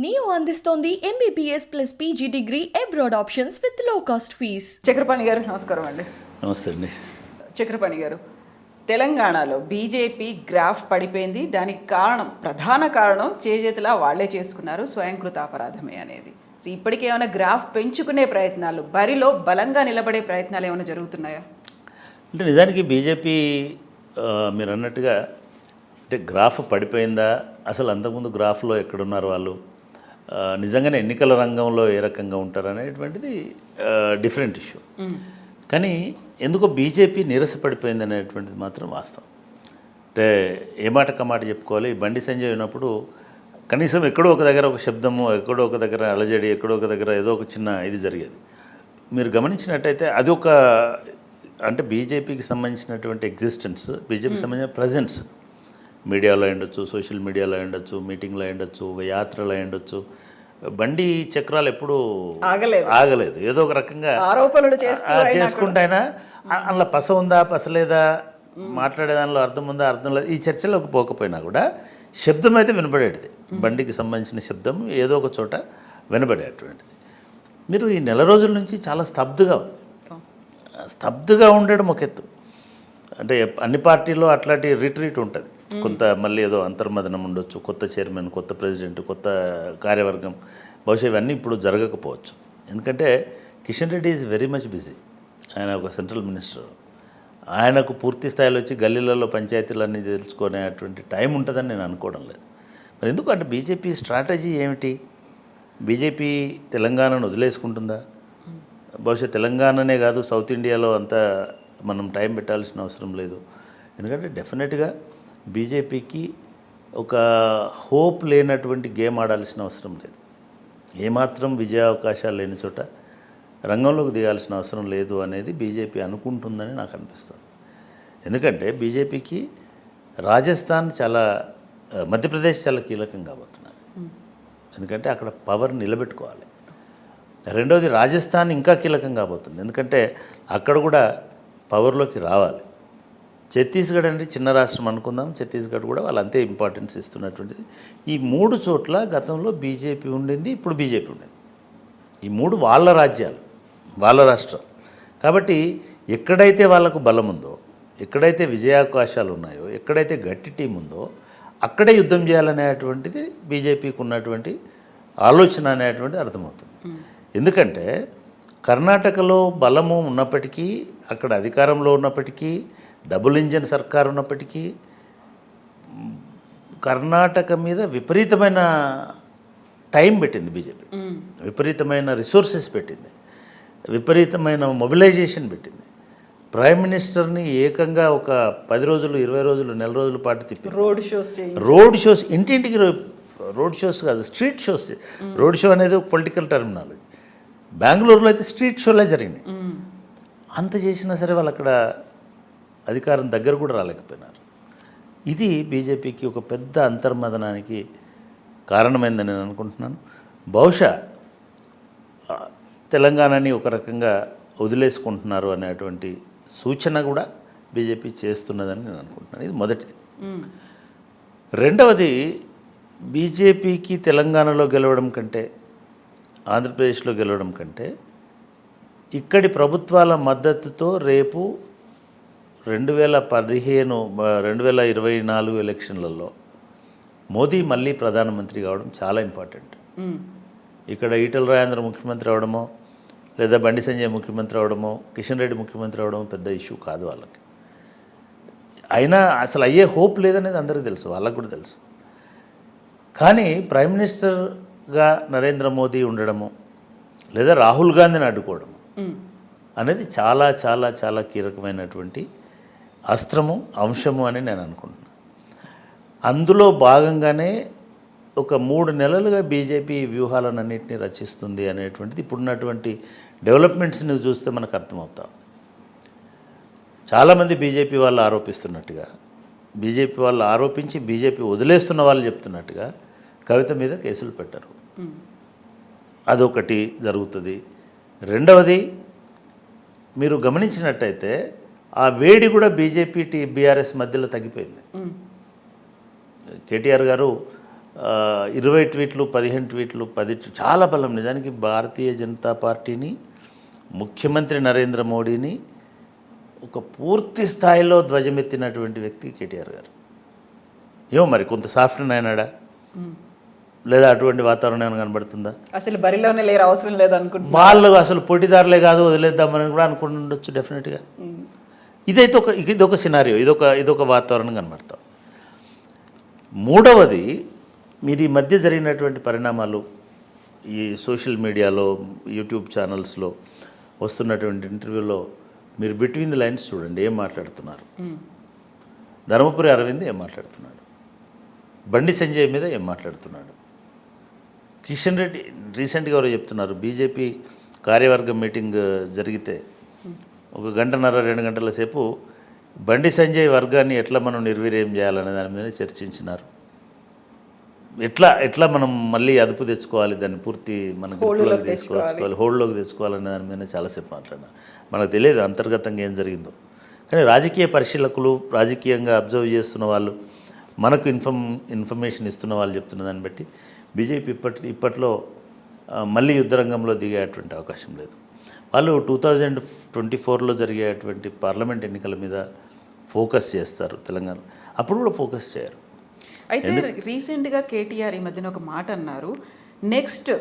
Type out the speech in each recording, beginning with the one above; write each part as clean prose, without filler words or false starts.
Neo అందిస్తోంది MBBS plus PG degree abroad options with లో cost fees. Chakrapani గారు నమస్కారం అండి. నమస్తే అండి. చక్రపాణి గారు, తెలంగాణలో బీజేపీ గ్రాఫ్ పడిపోయింది. దానికి ప్రధాన కారణం చేజేతులా వాళ్లే చేసుకున్నారు, స్వయంకృత అపరాధమే అనేది. సో ఇప్పటికే ఏమైనా గ్రాఫ్ పెంచుకునే ప్రయత్నాలు, బరిలో బలంగా నిలబడే ప్రయత్నాలు ఏమైనా జరుగుతున్నాయా? అంటే నిజానికి బీజేపీ మీరు అన్నట్టుగా అంటే గ్రాఫ్ పడిపోయిందా, అసలు అంతకుముందు గ్రాఫ్లో ఎక్కడున్నారు వాళ్ళు, నిజంగానే ఎన్నికల రంగంలో ఏ రకంగా ఉంటారు అనేటువంటిది డిఫరెంట్ ఇష్యూ. కానీ ఎందుకో బీజేపీ నీరసపడిపోయింది అనేటువంటిది మాత్రం వాస్తవం. అంటే ఏ మాట కమాట చెప్పుకోవాలి. బండి సంజయ్ ఉన్నప్పుడు కనీసం ఎక్కడో ఒక దగ్గర ఒక శబ్దము, ఎక్కడో ఒక దగ్గర అలజడి, ఎక్కడో ఒక దగ్గర ఏదో ఒక చిన్న ఇది జరిగేది. మీరు గమనించినట్టయితే అది ఒక అంటే బీజేపీకి సంబంధించినటువంటి ఎగ్జిస్టెన్స్, బీజేపీకి సంబంధించిన ప్రజెన్స్ మీడియాలో ఉండొచ్చు, సోషల్ మీడియాలో ఉండొచ్చు, మీటింగ్లో ఉండొచ్చు, యాత్రలో ఉండొచ్చు, బండి చక్రాలు ఎప్పుడూ ఆగలేదు. ఏదో ఒక రకంగా ఆరోపణలు చేసుకుంటైనా అందులో పస ఉందా పస లేదా, మాట్లాడే దానిలో అర్థం ఉందా అర్థం లేదు, ఈ చర్చలోకి పోకపోయినా కూడా శబ్దం అయితే వినపడేటిది. బండికి సంబంధించిన శబ్దం ఏదో ఒక చోట వినపడేటువంటిది. మీరు ఈ నెల రోజుల నుంచి చాలా స్తబ్దుగా ఉండడం ఒక ఎత్తు. అంటే అన్ని పార్టీల్లో అట్లాంటి రిట్రీట్ ఉంటుంది. కొంత మళ్ళీ ఏదో అంతర్మదనం ఉండొచ్చు, కొత్త చైర్మన్, కొత్త ప్రెసిడెంట్, కొత్త కార్యవర్గం, బహుశా ఇవన్నీ ఇప్పుడు జరగకపోవచ్చు. ఎందుకంటే Kishan Reddy is very much busy. ఆయన ఒక సెంట్రల్ మినిస్టర్. ఆయనకు పూర్తి స్థాయిలో వచ్చి గల్లీలలో పంచాయతీలన్నీ తెలుసుకునేటువంటి టైం ఉంటుందని నేను అనుకోవడం లేదు. మరి ఎందుకు అంటే బీజేపీ స్ట్రాటజీ ఏమిటి? బీజేపీ తెలంగాణను వదిలేసుకుంటుందా? బహుశా తెలంగాణనే కాదు, సౌత్ ఇండియాలో అంతా మనం టైం పెట్టాల్సిన అవసరం లేదు. ఎందుకంటే డెఫినెట్గా బీజేపీకి ఒక హోప్ లేనటువంటి గేమ్ ఆడాల్సిన అవసరం లేదు. ఏమాత్రం విజయ అవకాశాలు లేని చోట రంగంలోకి దిగాల్సిన అవసరం లేదు అనేది బీజేపీ అనుకుంటుందని నాకు అనిపిస్తుంది. ఎందుకంటే బీజేపీకి రాజస్థాన్ మధ్యప్రదేశ్ చాలా కీలకం కాబోతున్నారు. ఎందుకంటే అక్కడ పవర్ నిలబెట్టుకోవాలి. రెండవది రాజస్థాన్ ఇంకా కీలకం కాబోతుంది. ఎందుకంటే అక్కడ కూడా పవర్లోకి రావాలి. ఛత్తీస్గఢ్ అంటే చిన్న రాష్ట్రం అనుకుందాం, ఛత్తీస్గఢ్ కూడా వాళ్ళు అంతే ఇంపార్టెన్స్ ఇస్తున్నటువంటిది. ఈ 3 చోట్ల గతంలో బీజేపీ ఉండింది, ఇప్పుడు బీజేపీ ఉండింది. ఈ 3 వాళ్ళ రాజ్యాలు, వాళ్ళ రాష్ట్రాలు. కాబట్టి ఎక్కడైతే వాళ్ళకు బలం ఉందో, ఎక్కడైతే విజయావకాశాలు ఉన్నాయో, ఎక్కడైతే గట్టి టీం ఉందో అక్కడే యుద్ధం చేయాలనేటువంటిది బీజేపీకి ఉన్నటువంటి ఆలోచన అనేటువంటిది అర్థమవుతుంది. ఎందుకంటే కర్ణాటకలో బలము ఉన్నప్పటికీ, అక్కడ అధికారంలో ఉన్నప్పటికీ, డబుల్ ఇంజన్ సర్కార్ ఉన్నప్పటికీ కర్ణాటక మీద విపరీతమైన టైం పెట్టింది బీజేపీ. విపరీతమైన రిసోర్సెస్ పెట్టింది, విపరీతమైన మొబిలైజేషన్ పెట్టింది. ప్రైమ్ మినిస్టర్ని ఏకంగా ఒక 10 రోజులు, 20 రోజులు, నెల రోజుల పాటు తిప్పి రోడ్ షోస్, ఇంటింటికి రోడ్ షోస్ కాదు, స్ట్రీట్ షోస్. రోడ్ షో అనేది ఒక పొలిటికల్ టర్మినాలజీ. బెంగళూరులో అయితే స్ట్రీట్ షోలే జరిగినాయి. అంత చేసినా సరే వాళ్ళు అక్కడ అధికారం దగ్గర కూడా రాలేకపోయినారు. ఇది బీజేపీకి ఒక పెద్ద అంతర్మదనానికి కారణమైందని నేను అనుకుంటున్నాను. బహుశా తెలంగాణని ఒక రకంగా వదిలేసుకుంటున్నారు అనేటువంటి సూచన కూడా బీజేపీ చేస్తున్నదని నేను అనుకుంటున్నాను. ఇది మొదటిది. రెండవది, బీజేపీకి తెలంగాణలో గెలవడం కంటే, ఆంధ్రప్రదేశ్లో గెలవడం కంటే ఇక్కడి ప్రభుత్వాల మద్దతుతో రేపు 2024 ఎలక్షన్లలో మోదీ మళ్ళీ ప్రధానమంత్రి కావడం చాలా ఇంపార్టెంట్. ఇక్కడ ఈటల రాజేంద్ర ముఖ్యమంత్రి అవడమో, లేదా బండి సంజయ్ ముఖ్యమంత్రి అవడమో, కిషన్ రెడ్డి ముఖ్యమంత్రి అవడమో పెద్ద ఇష్యూ కాదు వాళ్ళకి. అయినా అసలు అయ్యే హోప్ లేదనేది అందరికీ తెలుసు, వాళ్ళకు కూడా తెలుసు. కానీ ప్రైమ్ మినిస్టర్గా నరేంద్ర మోదీ ఉండడము, లేదా రాహుల్ గాంధీని అడ్డుకోవడము అనేది చాలా చాలా చాలా కీలకమైనటువంటి అస్త్రము, అంశము అని నేను అనుకుంటున్నాను. అందులో భాగంగానే ఒక 3 నెలలుగా బీజేపీ వ్యూహాలన్నింటినీ రచిస్తుంది అనేటువంటిది ఇప్పుడున్నటువంటి డెవలప్మెంట్స్ని చూస్తే మనకు అర్థమవుతాం. చాలామంది బీజేపీ వాళ్ళు ఆరోపిస్తున్నట్టుగా, బీజేపీ వాళ్ళు ఆరోపించి బీజేపీ వదిలేస్తున్న వాళ్ళు చెప్తున్నట్టుగా కవిత మీద కేసులు పెట్టరు. అదొకటి జరుగుతుంది. రెండవది, మీరు గమనించినట్టయితే ఆ వేడి కూడా బీజేపీ బీఆర్ఎస్ మధ్యలో తగ్గిపోయింది. కేటీఆర్ గారు 20 ట్వీట్లు 15 ట్వీట్లు 10 చాలా బలం. నిజానికి భారతీయ జనతా పార్టీని, ముఖ్యమంత్రి నరేంద్ర మోడీని ఒక పూర్తి స్థాయిలో ధ్వజమెత్తినటువంటి వ్యక్తి కేటీఆర్ గారు. ఏమో మరి కొంత సాఫ్ట్ అయినాడా లేదా అటువంటి వాతావరణం ఏమైనా కనబడుతుందా? అసలు బరిలోనే లేరు, అవసరం లేదు అనుకుంటున్నా. వాళ్ళు అసలు పోటీదారులే కాదు, వదిలేద్దామని కూడా అనుకుంటుండొచ్చు డెఫినెట్గా. ఇది ఒక సినారియో, ఇదొక వాతావరణం కనబడతాం. మూడవది, మీరు ఈ మధ్య జరిగినటువంటి పరిణామాలు ఈ సోషల్ మీడియాలో, యూట్యూబ్ ఛానల్స్లో వస్తున్నటువంటి ఇంటర్వ్యూలో మీరు బిట్వీన్ ది లైన్స్ చూడండి. ఏం మాట్లాడుతున్నారు? ధర్మపురి అరవింద్ ఏం మాట్లాడుతున్నాడు? బండి సంజయ్ మీద ఏం మాట్లాడుతున్నాడు? కిషన్ రెడ్డి రీసెంట్గా ఎవరో చెప్తున్నారు, బీజేపీ కార్యవర్గం మీటింగ్ జరిగితే 1 గంటన్నర 2 గంటల సేపు బండి సంజయ్ వర్గాన్ని ఎట్లా మనం నిర్వీర్యం చేయాలనే దాని మీద చర్చించినారు. ఎట్లా మనం మళ్ళీ అదుపు తెచ్చుకోవాలి, దాన్ని పూర్తి మన గ్రిప్లోకి తీసుకొచ్చుకోవాలి, హోల్డ్లోకి తెచ్చుకోవాలనే దాని మీద చాలాసేపు మాట్లాడినారు. మనకు తెలియదు అంతర్గతంగా ఏం జరిగిందో. కానీ రాజకీయ పరిశీలకులు, రాజకీయంగా అబ్జర్వ్ చేస్తున్న వాళ్ళు, మనకు ఇన్ఫర్మేషన్ ఇస్తున్న వాళ్ళు చెప్తున్న దాన్ని బట్టి బీజేపీ ఇప్పట్లో మళ్ళీ యుద్ధరంగంలో దిగేటువంటి అవకాశం లేదు. వాళ్ళు 2024లో జరిగేటువంటి పార్లమెంట్ ఎన్నికల మీద ఫోకస్ చేస్తారు తెలంగాణ. అప్పుడు కూడా ఫోకస్ చేయరు. అయితే రీసెంట్గా కేటీఆర్ ఈ మధ్యన ఒక మాట అన్నారు, నెక్స్ట్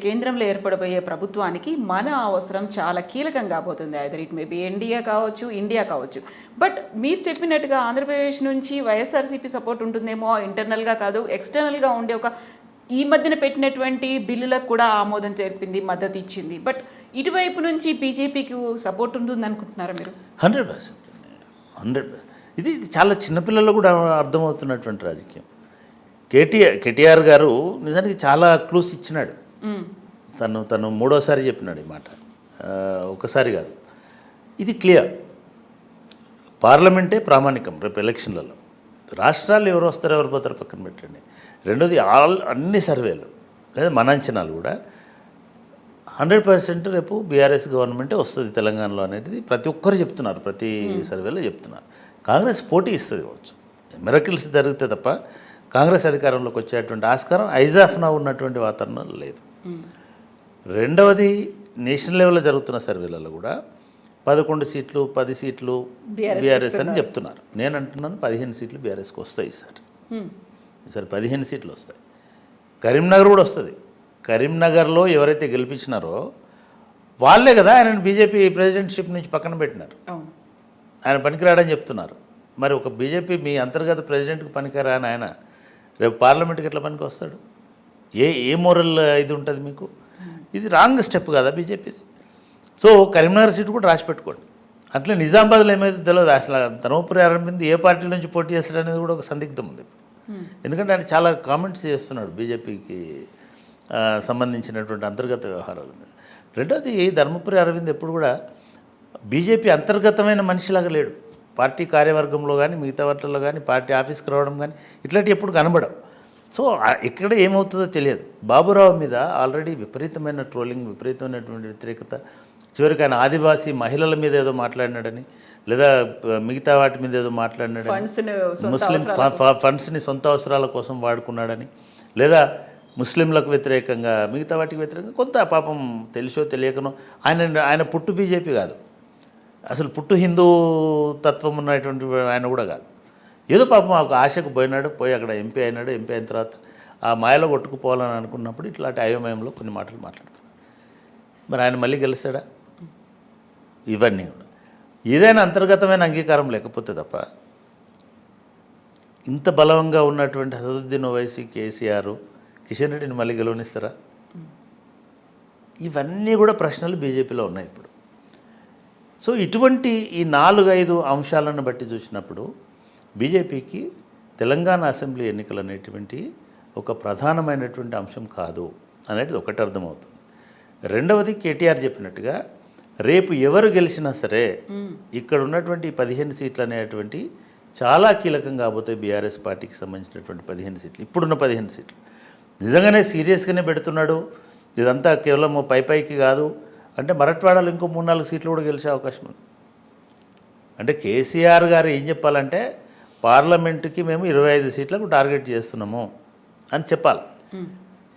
కేంద్రంలో ఏర్పడబోయే ప్రభుత్వానికి మన అవసరం చాలా కీలకం కాబోతుంది. ఐదర్ ఇట్ మేబీ ఎన్డీఏ కావచ్చు, ఇండియా కావచ్చు. బట్ మీరు చెప్పినట్టుగా ఆంధ్రప్రదేశ్ నుంచి వైఎస్ఆర్సీపీ సపోర్ట్ ఉంటుందేమో, ఇంటర్నల్గా కాదు ఎక్స్టర్నల్గా ఉండే ఒక ఈ మధ్యన పెట్టినటువంటి బిల్లులకు కూడా ఆమోదం తెలిపింది, మద్దతు ఇచ్చింది. బట్ ఇటువైపు నుంచి బీజేపీకి సపోర్ట్ ఉంటుంది అనుకుంటున్నారా మీరు? 100%. ఇది చాలా చిన్నపిల్లలు కూడా అర్థమవుతున్నటువంటి రాజకీయం. కేటీఆర్ గారు నిజానికి చాలా క్లూస్ ఇచ్చినాడు. తను మూడోసారి చెప్పినాడు ఈ మాట, ఒకసారి కాదు. ఇది క్లియర్. పార్లమెంటే ప్రామాణికం రేపు ఎలక్షన్లలో. రాష్ట్రాలు ఎవరు వస్తారో ఎవరు పోతారో పక్కన పెట్టండి. రెండోది అన్ని సర్వేలు లేదా మన అంచనాలు కూడా 100% రేపు బీఆర్ఎస్ గవర్నమెంటే వస్తుంది తెలంగాణలో అనేది ప్రతి ఒక్కరు చెప్తున్నారు, ప్రతి సర్వేలో చెప్తున్నారు. కాంగ్రెస్ పోటీ ఇస్తుంది కావచ్చు, మిరకిల్స్ జరిగితే తప్ప కాంగ్రెస్ అధికారంలోకి వచ్చేటువంటి ఆస్కారం ఐజాఫ్ నా ఉన్నటువంటి వాతావరణం లేదు. రెండవది, నేషనల్ లెవెల్లో జరుగుతున్న సర్వేలలో కూడా 11 సీట్లు 10 సీట్లు బీఆర్ఎస్ అని చెప్తున్నారు. నేను అంటున్నాను 15 సీట్లు బీఆర్ఎస్కి వస్తాయి ఈసారి 15 సీట్లు వస్తాయి. కరీంనగర్ కూడా వస్తుంది. కరీంనగర్లో ఎవరైతే గెలిపించినారో వాళ్ళే కదా ఆయన బీజేపీ ప్రెసిడెంట్షిప్ నుంచి పక్కన పెట్టినారు. ఆయన పనికిరాడని చెప్తున్నారు. మరి ఒక బీజేపీ మీ అంతర్గత ప్రెసిడెంట్కి పనికిరాని ఆయన రేపు పార్లమెంట్కి ఎట్లా పనికి వస్తాడు? ఏ మోరల్ ఇది ఉంటుంది మీకు? ఇది రాంగ్ స్టెప్ కదా బీజేపీది. సో కరీంనగర్ సీటు కూడా రాసి పెట్టుకోండి. అట్లే నిజామాబాద్లో ఏమైతే తెలియదు. అసలు ధర్మపురి అరవింద్ ఏ పార్టీ నుంచి పోటీ చేస్తాడు అనేది కూడా ఒక సందిగ్ధం ఉంది. ఎందుకంటే ఆయన చాలా కామెంట్స్ చేస్తున్నాడు బీజేపీకి సంబంధించినటువంటి అంతర్గత వ్యవహారాల మీద. రెండోది, ధర్మపురి అరవింద్ ఎప్పుడు కూడా బీజేపీ అంతర్గతమైన మనిషిలాగా లేడు. పార్టీ కార్యవర్గంలో కానీ మిగతా వాటిల్లో కానీ పార్టీ ఆఫీస్కి రావడం కానీ ఇట్లాంటివి ఎప్పుడు కనబడవు. సో ఇక్కడ ఏమవుతుందో తెలియదు. బాబురావు మీద ఆల్రెడీ విపరీతమైన ట్రోలింగ్, విపరీతమైనటువంటి వ్యతిరేకత. చివరికి ఆయన ఆదివాసీ మహిళల మీద ఏదో మాట్లాడినాడని, లేదా మిగతా వాటి మీద ఏదో మాట్లాడినాడని, ముస్లిం ఫండ్స్ని సొంత అవసరాల కోసం వాడుకున్నాడని, లేదా ముస్లింలకు వ్యతిరేకంగా మిగతా వాటికి వ్యతిరేకంగా కొంత పాపం తెలిసో తెలియకనో ఆయన పుట్టు బీజేపీ కాదు, అసలు పుట్టు హిందూ తత్వం ఉన్నటువంటి ఆయన కూడా కాదు. ఏదో పాపం ఒక ఆశకు పోయి అక్కడ ఎంపీ అయినాడు. ఎంపీ అయిన తర్వాత ఆ మాయలో కొట్టుకుపోవాలని అనుకున్నప్పుడు ఇట్లాంటి అయోమయంలో కొన్ని మాటలు మాట్లాడతాడు. మరి ఆయన మళ్ళీ గెలుస్తాడా? ఇవన్నీ కూడా ఏదైనా అంతర్గతమైన అంగీకారం లేకపోతే తప్ప ఇంత బలంగా ఉన్నటువంటి అసదుద్దీన్ ఓవైసీ, కేసీఆర్, కిషన్ రెడ్డిని మళ్ళీ గెలవనిస్తారా? ఇవన్నీ కూడా ప్రశ్నలు బీజేపీలో ఉన్నాయి ఇప్పుడు. సో ఇటువంటి ఈ 4-5 అంశాలను బట్టి చూసినప్పుడు బీజేపీకి తెలంగాణ అసెంబ్లీ ఎన్నికలు అనేటువంటి ఒక ప్రధానమైనటువంటి అంశం కాదు అనేది ఒకటి అర్థమవుతుంది. రెండవది, కేటీఆర్ చెప్పినట్టుగా రేపు ఎవరు గెలిచినా సరే ఇక్కడ ఉన్నటువంటి 15 సీట్లు అనేటువంటి చాలా కీలకం కాబోతాయి. బీఆర్ఎస్ పార్టీకి సంబంధించినటువంటి 15 సీట్లు, ఇప్పుడున్న 15 సీట్లు నిజంగానే సీరియస్గానే పెడుతున్నాడు. ఇదంతా కేవలం పైకి కాదు అంటే మరట్వాడలో ఇంకో 3-4 సీట్లు కూడా గెలిచే అవకాశం ఉంది. అంటే కేసీఆర్ గారు ఏం చెప్పాలంటే పార్లమెంటుకి మేము 25 సీట్లకు టార్గెట్ చేస్తున్నాము అని చెప్పాలి.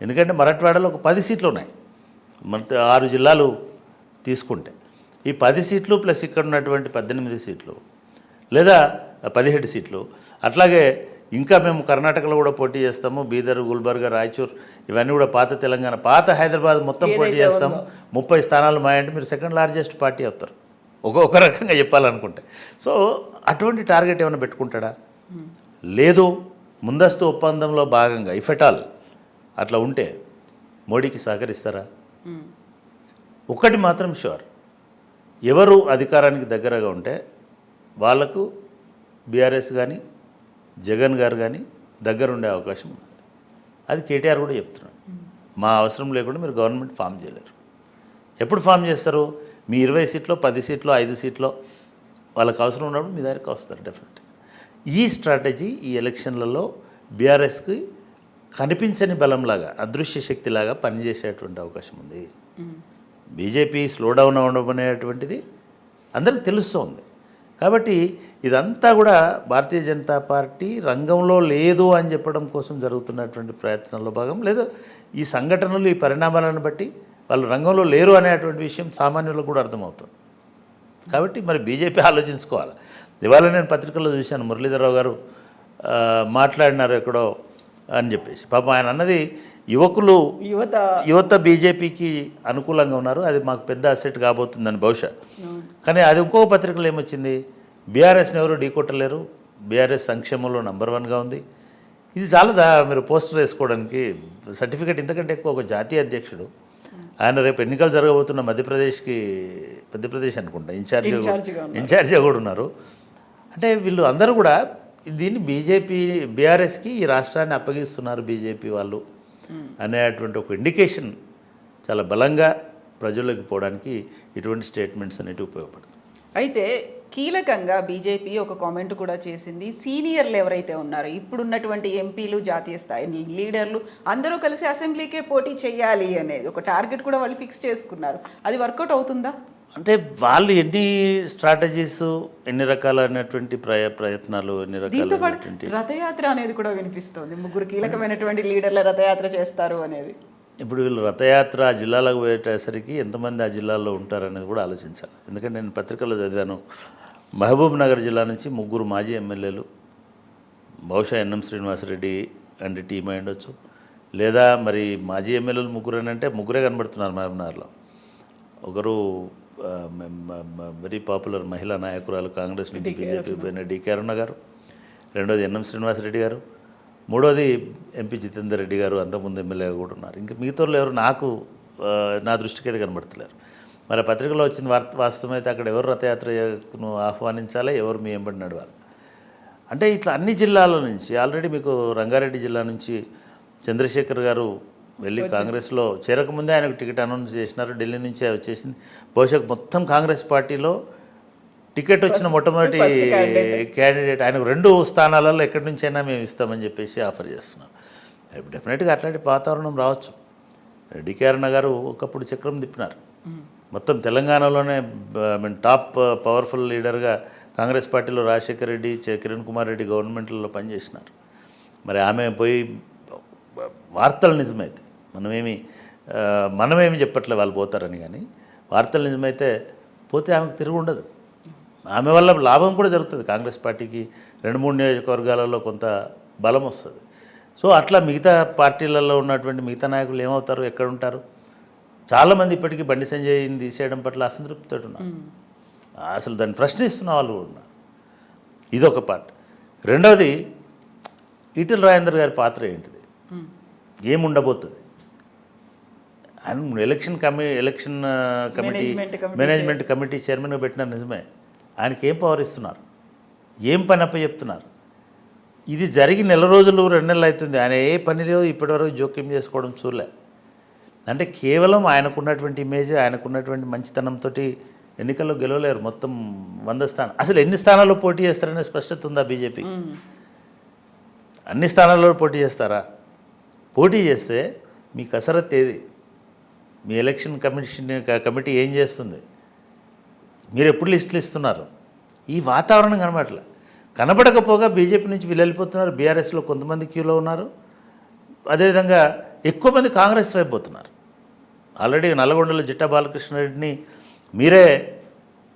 ఎందుకంటే మరాఠవాడలో ఒక 10 సీట్లు ఉన్నాయి, మన 6 జిల్లాలు తీసుకుంటే ఈ 10 సీట్లు ప్లస్ ఇక్కడ ఉన్నటువంటి 18 సీట్లు లేదా 17 సీట్లు, అట్లాగే ఇంకా మేము కర్ణాటకలో కూడా పోటీ చేస్తాము, బీదర్, గుల్బర్గా, రాయచూర్ ఇవన్నీ కూడా పాత తెలంగాణ, పాత హైదరాబాద్ మొత్తం పోటీ చేస్తాము, 30 స్థానాలు మాయంటే మీరు సెకండ్ లార్జెస్ట్ పార్టీ అవుతారు ఒక రకంగా చెప్పాలనుకుంటే. సో అటువంటి టార్గెట్ ఏమైనా పెట్టుకుంటాడా? లేదు. ముందస్తు ఒప్పందంలో భాగంగా ఇఫ్ ఎట్ ఆల్ అట్లా ఉంటే మోడీకి సహకరిస్తారా? ఒకటి మాత్రం షూర్, ఎవరు అధికారానికి దగ్గరగా ఉంటే వాళ్లకు బీఆర్ఎస్ కానీ జగన్ గారు కానీ దగ్గర ఉండే అవకాశం ఉంది. అది కేటీఆర్ కూడా చెప్తున్నాడు. మా అవసరం లేకుండా మీరు గవర్నమెంట్ ఫామ్ చేయలేరు. ఎప్పుడు ఫామ్ చేస్తారు? మీ 20 సీట్లో 10 సీట్లో 5 సీట్లో వాళ్ళకి అవసరం ఉన్నప్పుడు మీ దగ్గరికి వస్తారు డెఫినెట్గా. ఈ స్ట్రాటజీ ఈ ఎలక్షన్లలో బీఆర్ఎస్కి కనిపించని బలంలాగా, అదృశ్య శక్తిలాగా పనిచేసేటువంటి అవకాశం ఉంది. బీజేపీ స్లో డౌన్ అవ్వడం అనేటువంటిది అందరికీ తెలుస్తోంది. కాబట్టి ఇదంతా కూడా భారతీయ జనతా పార్టీ రంగంలో లేదు అని చెప్పడం కోసం జరుగుతున్నటువంటి ప్రయత్నంలో భాగం. లేదా ఈ సంఘటనలు, ఈ పరిణామాలను బట్టి వాళ్ళు రంగంలో లేరు అనేటువంటి విషయం సామాన్యులకు కూడా అర్థమవుతుంది. కాబట్టి మరి బీజేపీ ఆలోచించుకోవాలి. ఇవాళ నేను పత్రికల్లో చూశాను, మురళీధరరావు గారు మాట్లాడినారు ఎక్కడో అని చెప్పేసి. పాపం ఆయన అన్నది యువత బీజేపీకి అనుకూలంగా ఉన్నారు, అది మాకు పెద్ద అసెట్ కాబోతుందని బహుశా. కానీ అది ఇంకో పత్రికలో ఏమొచ్చింది, బీఆర్ఎస్ని ఎవరు ఢీకొట్టలేరు, బీఆర్ఎస్ సంక్షేమంలో నంబర్ 1గా ఉంది. ఇది చాలదా మీరు పోస్టర్ వేసుకోవడానికి? సర్టిఫికేట్ ఇంతకంటే ఎక్కువ ఒక జాతీయ అధ్యక్షుడు, ఆయన రేపు ఎన్నికలు జరగబోతున్న మధ్యప్రదేశ్ అనుకుంటా ఇన్ఛార్జిగా కూడా ఉన్నారు. అంటే వీళ్ళు అందరూ కూడా దీన్ని బీఆర్ఎస్కి ఈ రాష్ట్రాన్ని అప్పగిస్తున్నారు బీజేపీ వాళ్ళు అనేటువంటి ఒక ఇండికేషన్ చాలా బలంగా ప్రజల్లోకి పోవడానికి ఇటువంటి స్టేట్మెంట్స్ అనేవి ఉపయోగపడుతుంది. అయితే కీలకంగా బీజేపీ ఒక కామెంట్ కూడా చేసింది, సీనియర్లు ఎవరైతే ఉన్నారో ఇప్పుడున్నటువంటి ఎంపీలు, జాతీయ స్థాయి లీడర్లు అందరూ కలిసి అసెంబ్లీకే పోటీ చేయాలి అనేది ఒక టార్గెట్ కూడా వాళ్ళు ఫిక్స్ చేసుకున్నారు. అది వర్కౌట్ అవుతుందా? అంటే వాళ్ళు ఎన్ని స్ట్రాటజీస్, ఎన్ని రకాలైనటువంటి ప్రయత్నాలు, ఎన్ని రకాలైనటువంటి రథయాత్ర అనేది కూడా వినిపిస్తుంది, 3 కీలకమైనటువంటి లీడర్ల రథయాత్ర చేస్తారు అనేది. ఇప్పుడు వీళ్ళు రథయాత్ర జిల్లాలకు పోయేటసరికి ఎంతమంది ఆ జిల్లాలో ఉంటారనేది కూడా ఆలోచించాలి. ఎందుకంటే నేను పత్రికల్లో చదివాను, మహబూబ్ నగర్ జిల్లా నుంచి 3 మాజీ ఎమ్మెల్యేలు, బహుశా ఎన్ఎం శ్రీనివాసరెడ్డి అండ్ టీం అయి ఉండొచ్చు, లేదా మరి మాజీ ఎమ్మెల్యేలు 3 అంటే 3 కనబడుతున్నారు మహబూబ్ నగర్లో. ఒకరు వెరీ పాపులర్ మహిళా నాయకురాలు, కాంగ్రెస్ నుంచి బీజేపీ పోయిన డీకే అరుణ గారు, రెండోది ఎన్ఎం శ్రీనివాసరెడ్డి గారు, మూడోది ఎంపీ జితేందర్ రెడ్డి గారు, అంతకుముందు ఎమ్మెల్యేగా కూడా ఉన్నారు. ఇంకా మిగతాలో ఎవరు నా దృష్టికి అయితే కనబడతలేరు. మరి పత్రికలో వచ్చిన వాస్తవం అయితే అక్కడ ఎవరు రథయాత్రను ఆహ్వానించాలి, ఎవరు మీ ఎంబడి నడవాలి అంటే ఇట్లా అన్ని జిల్లాల నుంచి. ఆల్రెడీ మీకు రంగారెడ్డి జిల్లా నుంచి చంద్రశేఖర్ గారు వెళ్ళి కాంగ్రెస్లో చేరకముందే ఆయనకు టికెట్ అనౌన్స్ చేసినారు, ఢిల్లీ నుంచే వచ్చేసింది. బహుశా మొత్తం కాంగ్రెస్ పార్టీలో టికెట్ వచ్చిన మొట్టమొదటి క్యాండిడేట్. ఆయనకు 2 స్థానాలలో ఎక్కడి నుంచైనా మేము ఇస్తామని చెప్పేసి ఆఫర్ చేస్తున్నాం. డెఫినెట్గా అట్లాంటి వాతావరణం రావచ్చు. డీకే అరుణ గారు ఒకప్పుడు చక్రం తిప్పినారు, మొత్తం తెలంగాణలోనే టాప్ పవర్ఫుల్ లీడర్గా కాంగ్రెస్ పార్టీలో రాజశేఖర రెడ్డి, కిరణ్ కుమార్ రెడ్డి గవర్నమెంట్లలో పనిచేసినారు. మరి ఆమె పోయి వార్తలు నిజమైతే మనమేమి చెప్పట్లే వాళ్ళు పోతారని, కానీ వార్తలు నిజమైతే పోతే ఆమెకు తిరుగు ఉండదు. ఆమె వల్ల లాభం కూడా జరుగుతుంది, కాంగ్రెస్ పార్టీకి 2-3 నియోజకవర్గాలలో కొంత బలం వస్తుంది. సో అట్లా మిగతా పార్టీలలో ఉన్నటువంటి మిగతా నాయకులు ఏమవుతారు, ఎక్కడ ఉంటారు? చాలామంది ఇప్పటికీ బండి సంజయ్ని తీసేయడం పట్ల అసంతృప్తితో ఉన్నారు, అసలు దాన్ని ప్రశ్నిస్తున్న వాళ్ళు కూడా ఉన్నారు. ఇదొక పార్ట్. రెండవది, ఈటెల రాజేందర్ గారి పాత్ర ఏంటిది, ఏముండబోతుంది? ఆయన ఎలక్షన్ కమిటీ మేనేజ్మెంట్ కమిటీ చైర్మన్గా పెట్టిన నిజమే, ఆయనకి ఏం పవర్ ఇస్తున్నారు, ఏం పని చెప్తున్నారు? ఇది జరిగి 1 రోజులు 2 నెలలు అవుతుంది, ఆయన ఏ పనిలో ఇప్పటివరకు జోక్యం చేసుకోవడం చూడలే. అంటే కేవలం ఆయనకున్నటువంటి ఇమేజ్, ఆయనకున్నటువంటి మంచితనంతో ఎన్నికల్లో గెలవలేరు. మొత్తం 100 స్థానాలు, అసలు ఎన్ని స్థానాల్లో పోటీ చేస్తారనే స్పష్టత ఉందా బీజేపీ? అన్ని స్థానాల్లో పోటీ చేస్తారా? పోటీ చేస్తే మీ కసరత్ ఏది? మీ ఎలక్షన్ కమిటీ ఏం చేస్తుంది? మీరు ఎప్పుడు లిస్టులు ఇస్తున్నారు? ఈ వాతావరణం కనబడట్లే. కనబడకపోగా బీజేపీ నుంచి వీళ్ళు వెళ్ళిపోతున్నారు, బీఆర్ఎస్లో కొంతమంది క్యూలో ఉన్నారు, అదేవిధంగా ఎక్కువ మంది కాంగ్రెస్ వైపు పోతున్నారు. ఆల్రెడీ నల్లగొండలో జిట్టా బాలకృష్ణారెడ్డిని మీరే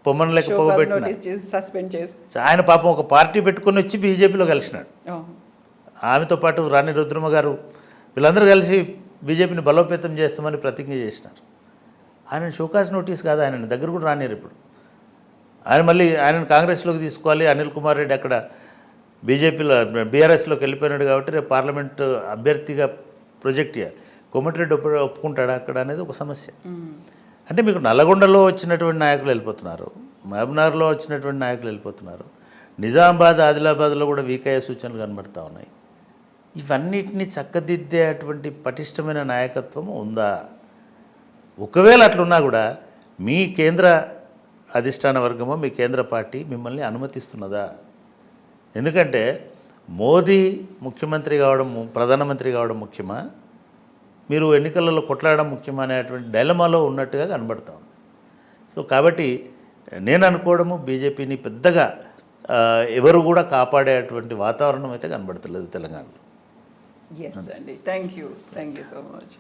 పొమ్మన లేకపోబెట్టినారు. సస్పెండ్ చేసి ఆయన పాపం ఒక పార్టీ పెట్టుకొని వచ్చి బీజేపీలో కలిసినాడు. ఓ. ఆమెతో పాటు రాణి రుద్రమ గారు వీళ్ళందరూ కలిసి బీజేపీని బలోపేతం చేస్తామని ప్రతిజ్ఞ చేసినారు. ఆయన షోకాజ్ నోటీస్ కాదు, ఆయన దగ్గర కూడా రానిరు. ఇప్పుడు ఆయన మళ్ళీ ఆయనను కాంగ్రెస్లోకి తీసుకోవాలి, అనిల్ కుమార్ రెడ్డి అక్కడ బీజేపీలో బీఆర్ఎస్లోకి వెళ్ళిపోయినాడు కాబట్టి రేపు పార్లమెంటు అభ్యర్థిగా ప్రొజెక్ట్ చేయాలి. కోమటిరెడ్డి ఒప్పుకుంటాడా అక్కడ అనేది ఒక సమస్య. అంటే మీకు నల్లగొండలో వచ్చినటువంటి నాయకులు వెళ్ళిపోతున్నారు, మహబూబ్నగర్లో వచ్చినటువంటి నాయకులు వెళ్ళిపోతున్నారు, నిజామాబాద్ ఆదిలాబాద్లో కూడా వీక్ అయ్యే సూచనలు కనబడతా ఉన్నాయి. ఇవన్నిటిని చక్కదిద్దేటువంటి పటిష్టమైన నాయకత్వం ఉందా? ఒకవేళ అట్లున్నా కూడా మీ కేంద్ర అధిష్టాన వర్గమో మీ కేంద్ర పార్టీ మిమ్మల్ని అనుమతిస్తున్నదా? ఎందుకంటే మోదీ ముఖ్యమంత్రి కావడం, ప్రధానమంత్రి కావడం ముఖ్యమా, మీరు ఎన్నికలలో కొట్లాడడం ముఖ్యమా అనేటువంటి డైలమాలో ఉన్నట్టుగా కనబడతా ఉంది. సో కాబట్టి నేను అనుకోవడము బీజేపీని పెద్దగా ఎవరు కూడా కాపాడేటువంటి వాతావరణం అయితే కనబడతలేదు తెలంగాణలో. ఎస్ అండి, థ్యాంక్ యూ సో మచ్.